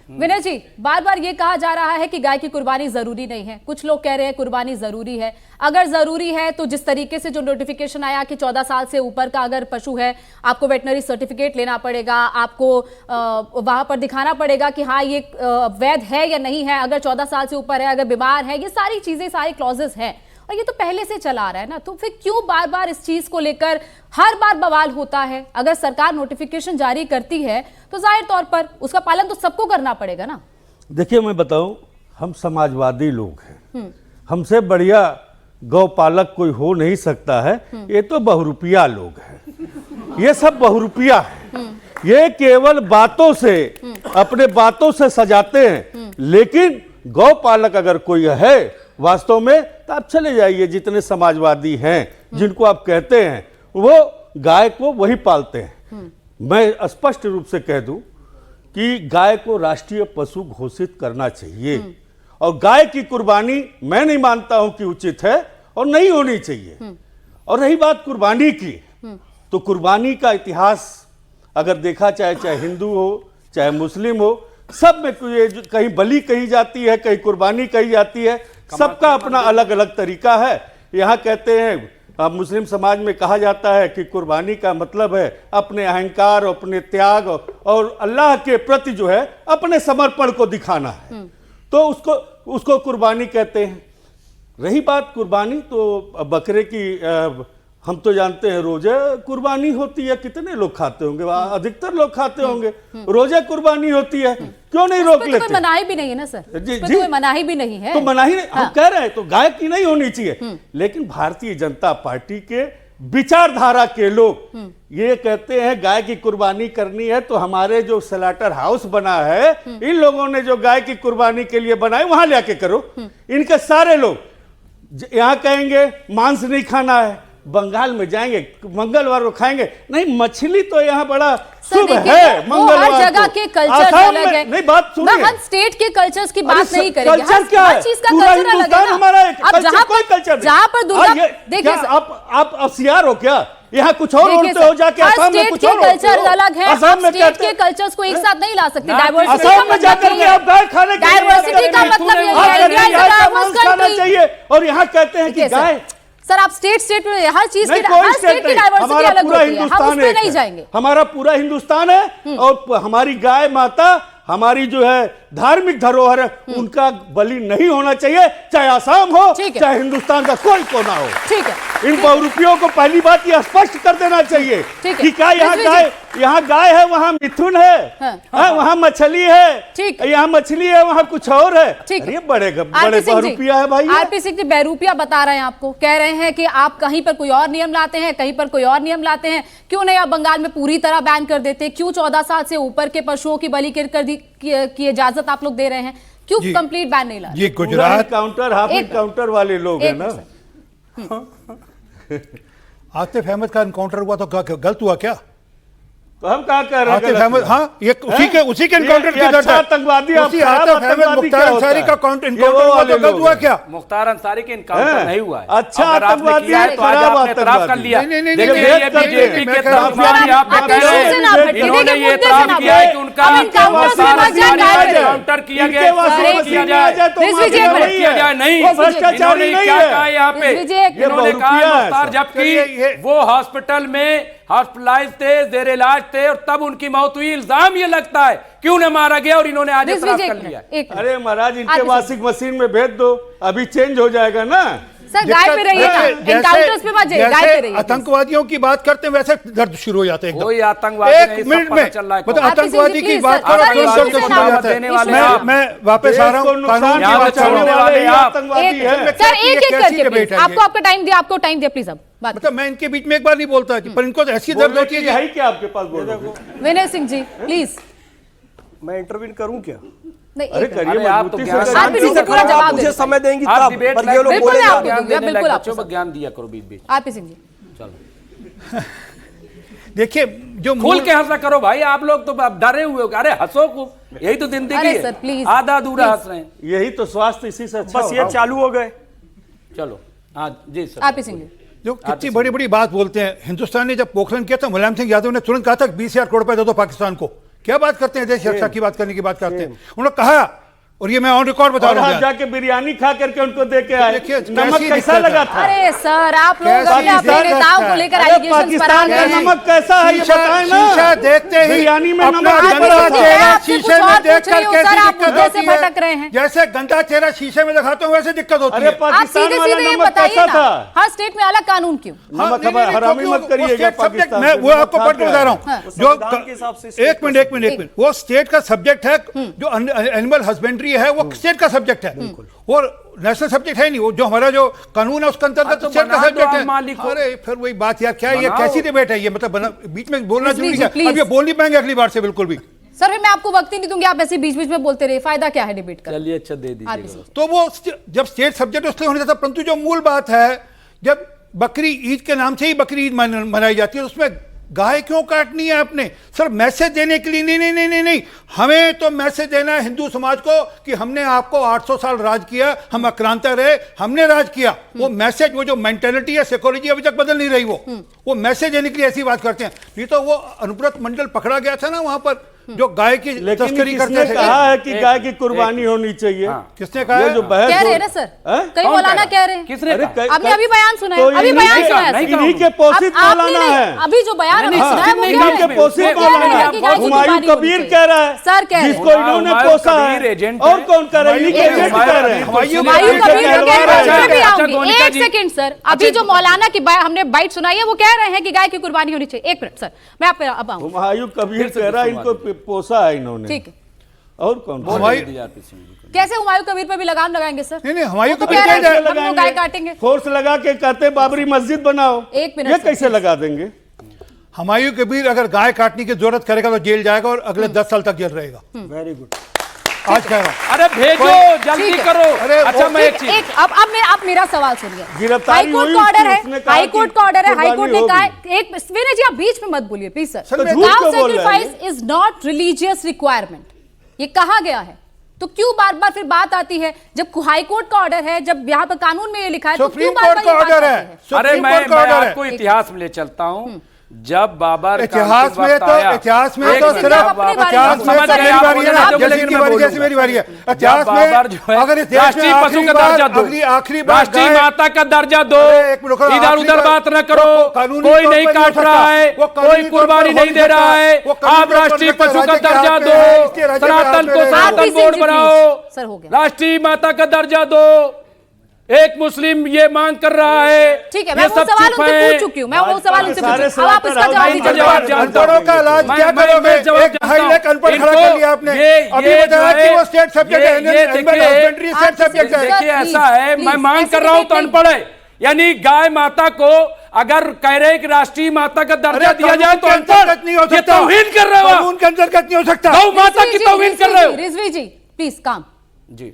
विनय जी, बार बार ये कहा जा रहा है कि गाय की कुर्बानी जरूरी नहीं है, कुछ लोग कह रहे हैं कुर्बानी जरूरी है। अगर जरूरी है तो जिस तरीके से जो नोटिफिकेशन आया कि 14 साल से ऊपर का अगर पशु है आपको वेटनरी सर्टिफिकेट लेना पड़ेगा, आपको वहां पर दिखाना पड़ेगा कि हाँ ये वैध है या नहीं है, अगर 14 साल से ऊपर है, अगर बीमार है, ये सारी चीजें, सारी क्लॉजेस हैं और ये तो पहले से चला आ रहा है ना, तो फिर क्यों बार बार इस चीज को लेकर हर बार बवाल होता है? अगर सरकार नोटिफिकेशन जारी करती है तो जाहिर तौर पर उसका पालन तो सबको करना पड़ेगा ना। देखिए मैं बताऊं, हम समाजवादी लोग हैं, हमसे बढ़िया गौपालक कोई हो नहीं सकता है। ये तो बहुरूपिया लोग हैं, ये सब बहुरूपिया है, ये केवल बातों से, अपने बातों से सजाते हैं। लेकिन गौपालक अगर कोई है वास्तव में तो आप चले जाइए, जितने समाजवादी हैं जिनको आप कहते हैं वो गाय को वही पालते हैं। मैं स्पष्ट रूप से कह दूं कि गाय को राष्ट्रीय पशु घोषित करना चाहिए और गाय की कुर्बानी मैं नहीं मानता हूं कि उचित है और नहीं होनी चाहिए। और रही बात कुर्बानी की, तो कुर्बानी का इतिहास अगर देखा चाहे हिंदू हो चाहे मुस्लिम हो, सब में कहीं बलि कही जाती है, कहीं कुर्बानी कही जाती है, सबका अपना अलग अलग तरीका है। यहाँ कहते हैं मुस्लिम समाज में कहा जाता है कि कुर्बानी का मतलब है अपने अहंकार, अपने त्याग और अल्लाह के प्रति जो है अपने समर्पण को दिखाना है, तो उसको कुर्बानी कहते हैं। रही बात कुर्बानी, तो बकरे की हम तो जानते हैं रोजे कुर्बानी होती है, कितने लोग खाते होंगे, अधिकतर लोग खाते होंगे, रोजे कुर्बानी होती है, क्यों नहीं रोक लेते? तो मनाही भी नहीं है ना सर, जी कोई मनाही भी नहीं है, तो मनाही हम कह रहे हैं तो गाय की नहीं होनी चाहिए। लेकिन भारतीय जनता पार्टी के विचारधारा के लोग ये कहते हैं गाय की कुर्बानी करनी है तो हमारे जो स्लॉटर हाउस बना है, इन लोगों ने जो गाय की कुर्बानी के लिए बनाए वहां लेके करो। इनके सारे लोग यहाँ कहेंगे मांस नहीं खाना है, बंगाल में जाएंगे मंगलवार को खाएंगे, नहीं मछली तो यहाँ बड़ा शुभ है, मंगलवार हर जगह के कल्चर अलग है। नहीं बात सुनिए, हम स्टेट के कल्चर्स की बात नहीं करेंगे, कल्चर क्या है? चीज का पूरा कल्चर अलग हिंदुस्तान है ना। हमारा एक अब कल्चर, कोई कल्चर जहाँ पर दुर्गा, देखिए आप असियार हो क्या? यहाँ कुछ और उड़ते हो जाके असम में कुछ और कल्चर अलग है, असम में स्टेट के कल्चर्स को एक साथ नहीं ला सकते। डाइवर्सिटी असम में जाकर के आप गाय खाने के डाइवर्सिटी का मतलब ये चाहिए और यहाँ कहते हैं कि गाय। सर आप स्टेट में हर चीज की डाइवर्सिटी अलग होती है, हम उस पे नहीं जाएंगे। हमारा पूरा हिंदुस्तान है और हमारी गाय माता हमारी जो है धार्मिक धरोहर है, उनका बलि नहीं होना चाहिए, चाहे आसाम हो चाहे हिंदुस्तान का कोई कोना हो। ठीक है, इन बहुरूपियों को पहली बात यह स्पष्ट कर देना चाहिए कि क्या यहाँ गाय है वहाँ मिथुन है, वहाँ मछली है, यहाँ मछली है वहाँ कुछ और है। ये बड़े बहुरूपिया है भाई। आरपी सिंह जी बहुरूपिया बता रहे हैं आपको, कह रहे हैं कि आप कहीं पर कोई और नियम लाते हैं, कहीं पर कोई और नियम लाते हैं, क्यों नहीं आप बंगाल में पूरी तरह बैन कर देते? क्यों 14 साल से ऊपर के पशुओं की बलि की इजाजत आप लोग दे रहे हैं? क्यों कंप्लीट बैन नहीं लाते? ये गुजरात काउंटर हाफ काउंटर वाले लोग हैं ना। आतिफ अहमद का एनकाउंटर हुआ तो गलत हुआ क्या? तो हम कहा कर रहे हैं? हाँ, ये उसी के एनकाउंटर की दर्द है। आतंकवादी मुख्तार अंसारी का एनकाउंटर हुआ तो गलत हुआ क्या? मुख्तार अंसारी के एनकाउंटर नहीं हुआ है। अच्छा आतंकवादी है तो आज आपने एतराफ कर लिया। नहीं देखिए बीजेपी के तरफदारी आप पे कह रहे हैं, इन्होंने ये एतराफ किया है कि उनका एनकाउंटर किया गया नहीं। इन्होंने क्या कहा यहाँ पे? इन्होंने कहा मुख्तार जबकि वो हॉस्पिटल में हॉस्पिटलाइज थे, जेर इलाज थे और तब उनकी मौत हुई। इल्जाम ये लगता है कि उन्हें मारा गया और इन्होंने आज एतराफ कर लिया। अरे महाराज इनके वॉशिंग मशीन में भेज दो, अभी चेंज हो जाएगा ना। सर गाय पे रहिए ना, एनकाउंटर्स पे मत जाइए, गाय पे रहिए। आतंकवादियों की बात करते हैं वैसे दर्द शुरू हो जाते हैं। कोई आतंकवादी नहीं, एक मिनट में मतलब आतंकवादी की बात करो, मैं वापस आ रहा हूँ। कानून की बात करने वाले आतंकवादी हैं। सर एक-एक करके आपको आपका टाइम दिया, आपको टाइम दिया प्लीज। अब मतलब मैं इनके बीच में एक बार नहीं बोलता, पर इनको तो ऐसी दर्द होती है कि आपके पास बोल रहे। विनय सिंह जी प्लीज। मैं इंटरव्यू करूं क्या? नहीं, अरे करिए, आप तो पूरा जवाब मुझे समय देंगी आप तब, डिबेट पर ये लोग बिल्कुल बोलेंगे। आप बिल्कुल बच्चों को ज्ञान दिया करो बीच बीच। आरपी सिंह जी चलो देखिए, जो खुल के हंसा करो भाई, आप लोग तो डरे हुए हो। अरे हंसो को, यही तो जिंदगी है, आधा अधूरा हंस रहे हैं। यही तो स्वास्थ्य इसी से अच्छा। बस ये चालू हो गए। चलो हाँ जी सर। आरपी सिंह जी जो कितनी बड़ी बड़ी बात बोलते हैं। हिंदुस्तान ने जब पोखरण किया था, मुलायम सिंह यादव ने तुरंत कहा था 20,000 करोड़ रुपए दे दो पाकिस्तान को। क्या बात करते हैं, देश रक्षा की बात करने की बात करते हैं। उन्होंने कहा, और ये मैं ऑन रिकॉर्ड बता और रहा आप हूँ, जाके बिरयानी खा करके उनको दे के आए, देखिए, नमक कैसी कैसा दिक्कत लगा है। था? अरे सर, आप लोग कैसी अपने अपने दिक्कत नेताओं को है? लेकर अरे एलिगेशंस पाकिस्तान का फरार नमक कैसा है ये बताएं ना। शीशा देखते ही बिरयानी में अपना नमक गंदा कैसा था? चेहरा आपसे शीशे कुछ में और देख पूछ रही कर हूँ, कैसी सर, आप दिक्कत मुद्दे से होती है। भटक रहे हैं। जैसे गंदा चेहरा शीशे में दिखाते हो वैसे दिक्कत होती अरे है। आप पाकिस्तान सीधे वाला सीधे ये नमक बताइए कैसा ना, था? हर स्टेट में अलग कानून क्यों? नमक नहीं, नहीं, हरामी क्योंकि मत करिएगा वो state subject, पाकिस्तान मैं से, वो नमक आपको खा पॉइंट के बता रहा आए। हूँ। संविधान के हिसाब से state एक मिनट, वो स्टेट का सब्जेक्ट है, जो एनिमल हस्बेंड्री है वो स्टेट का सब्जेक्ट है, और नेशनल सब्जेक्ट है नहीं। वो जो हमारा जो कानून है उसके अंतर्गत तो स्टेट का बना दो सब्जेक्ट आप मालिक है। को। अरे फिर वही बात यार, क्या ये बनाओ। कैसी डिबेट है ये, मतलब बीच में बोलना Please, जरूरी please, है। please. अब ये बोल नहीं पाएंगे अगली बार से बिल्कुल भी। सर फिर मैं आपको वक्त ही नहीं दूंगी, आप ऐसे बीच बीच में बोलते रहिए, फायदा क्या है डिबेट का? चलिए, अच्छा दे दीजिए। RBC। तो वो जब स्टेट सब्जेक्ट उसके होने जाता, परंतु जो मूल बात है, जब बकरी ईद के नाम से ही बकरी ईद मनाई जाती है, उसमें गाय क्यों काटनी है आपने? सर मैसेज देने के लिए नहीं, हमें तो मैसेज देना है हिंदू समाज को कि हमने आपको 800 साल राज किया, हम आक्रांता रहे, हमने राज किया। वो मैसेज, वो जो मेंटेलिटी है, साइकोलॉजी अभी तक बदल नहीं रही। वो मैसेज देने के लिए ऐसी बात करते हैं। नहीं तो वो अनुव्रत मंडल पकड़ा गया था ना वहां पर, जो गाय की लेकिन तस्करी किसने करते थे। कहा है कि गाय की कुर्बानी होनी चाहिए? किसने कहा ये है? जो बहस कह हो- रहे हैं ना सर, हैं? कई कौन मौलाना कह रहा? कह रहे हैं। किसने अरे कहा? आपने अभी बयान सुना तो है, अभी इन्हीं बयान के- सुना है। नहीं इन्हीं के पोषित अब आपने मौलाना नहीं, है। अभी जो बयान नहीं, आपने सुना है वो नहीं, कह इन्हीं रहे के हैं। पोषित वो कह रहे मौलाना हैं कि गाय की हुमायूं कुर्बानी होनी कबीर चाहिए। कह रहा है, सर कह रहे हैं। जिसको इन्होंने हुमायूं पोसा कबीर है। एजेंट और है। कौन कह रहा है? इन्हीं के एजेंट कह रहे हैं। हुमायूं हुमायूं कबीर कबीर कहलवा के रहे हैं। मैं भी अच्छा, आऊंगी। गोनिका एक जी। सेकंड सर, अभी जो मौलाना की हमने बाइट सुनाई है वो कह रहे हैं कि गाय की कुर्बानी होनी चाहिए। एक मिनट सर, मैं आप पे अब आऊंगी। हुमायूं कबीर कह रहा है इनको पोसा है इन्होंने। ठीक है, और कौन? कैसे हुमायूं कबीर पे भी लगाम लगाएंगे सर? नहीं, हुमायूं वो तो कबीर कह रहे कैसे हैं हम लोग गाय काटेंगे। फोर्स लगा के कहते बाबरी मस्जिद बनाओ। एक मिनट ये सर, कैसे लगा देंगे? हुमायूं कबीर अगर गाय काटने की जरूरत करेगा तो जेल जाएगा और अगले 10 साल तक जेल रहेगा। Very good. आज कह रहा हूं। अरे भेजो, जल्दी ठीक है। करो। अरे, अच्छा, मैं एक चीज, अब मेरा सवाल सुनिए। गिरफ्तारी हाईकोर्ट हुई का ऑर्डर उसकी, उसने है, कहा हाईकोर्ट कि का ऑर्डर है, कुर्बानी हाईकोर्ट ने कहा होगी। एक विनय जी आप बीच में मत बोलिए प्लीज सर। सर, मैं झूठ काउ क्यों बोल रहे हैं? Sacrifice is not religious requirement, ये कहा गया है, तो क्यों बार बार फिर बात आती है? जब हाईकोर्ट का ऑर्डर है, जब यहाँ पर कानून में ये लिखा है, तो क्यों सुप्रीम बार कोर्ट बार का ये बात ऑर्डर आती है। है? अरे सुप्रीम मैं कोर्ट का ऑर्डर है। आपको इतिहास में ले चलता हूँ। जब बाबर का इतिहास अंतिम में वक्त तो आया, इतिहास में एक तो मिनट, सिर्फ आप अपनी बारी इतिहास में समझ तो रहे हैं, मेरी आप बारी बोलने है ना, दो, जैसे लेकिन की मैं बारी बोलूंगा। जैसे मेरी बारी है। जब इतिहास बाबर जो में है, अगर इस देश में राष्ट्रीय पशु आखिरी का दर्जा बार दो, आखिरी बार राष्ट्रीय गाय- माता का दर्जा दो, अरे, एक मिनट रुको, इधर आखिरी उधर बार- बात न करो, वो कानूनी कोई तौर नहीं पर काट हो रहा सकता। है, वो कोई कानूनी तौर कुर्बानी पर नहीं हो दे रहा सकता। है। वो कानूनी आप तौर पर राष्ट्रीय लगता है, पशु का राज्य के दर्जा हाथ में दो, है, इसके राज्य के सनातन हाथ में को है। सनातन RBC बोर्ड जी, बनाओ, please। सर, हो गया। राष्ट्रीय माता का दर्जा दो। एक मुस्लिम ये मांग कर रहा है, ठीक है, मैं ये वो सब सवाल चुप उनसे हैं। पूछ चुकी हूँ, मैं वो सवाल उनसे सारे पूछ, अब आप इसका सवाल जवाब मैं दीजिए। जवाब जानता हूं। अनपढ़ों का इलाज क्या करोगे? जवाब एक जानता ढाई हूं। लाख अनपढ़ खड़ा इनको कर लिया आपने। अभी ये बताया जो है, कि वो स्टेट सब्जेक्ट है, ये एनिमल देखिए, हस्बेंड्री स्टेट सब्जेक्ट है। देखिए ऐसा है, मैं प्लीज, मांग ऐसे कर रहा हूं तो नहीं। अनपढ़ है। यानी गाय माता को अगर कह रहे हैं कि राष्ट्रीय माता का दर्जा अरे, दिया जाए तो कानून के अनपढ़, अंतर्गत नहीं हो ये सकता। तौहीन कर रहे हो आप। कानून के अंतर्गत नहीं हो सकता। गौ माता की तौहीन कर रहे हो। रिजवी जी प्लीज काम। जी